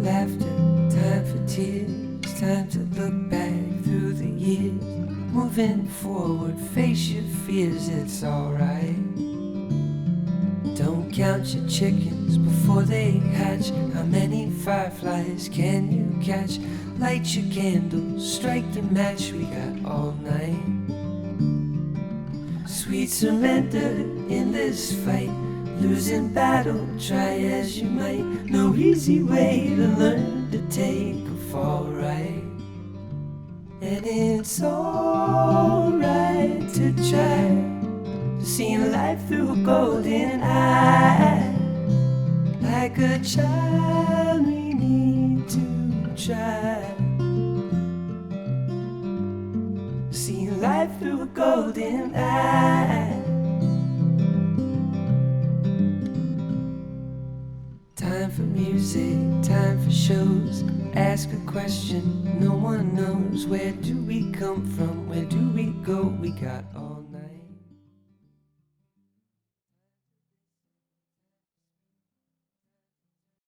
laughter, time for tears, time to look back through the years. Moving forward, face your fears, it's alright. Don't count your chickens before they hatch. How many fireflies can you catch? Light your candles, strike the match, we got all night. Sweet surrender in this fight, losing battle, try as you might. No easy way to learn to take a fall right. And it's alright to try, seeing life through a golden eye. Like a child we need to try, seeing life through a golden eye. Time for music, time for shows. Ask a question, no one knows. Where do we come from? Where do we go? We got all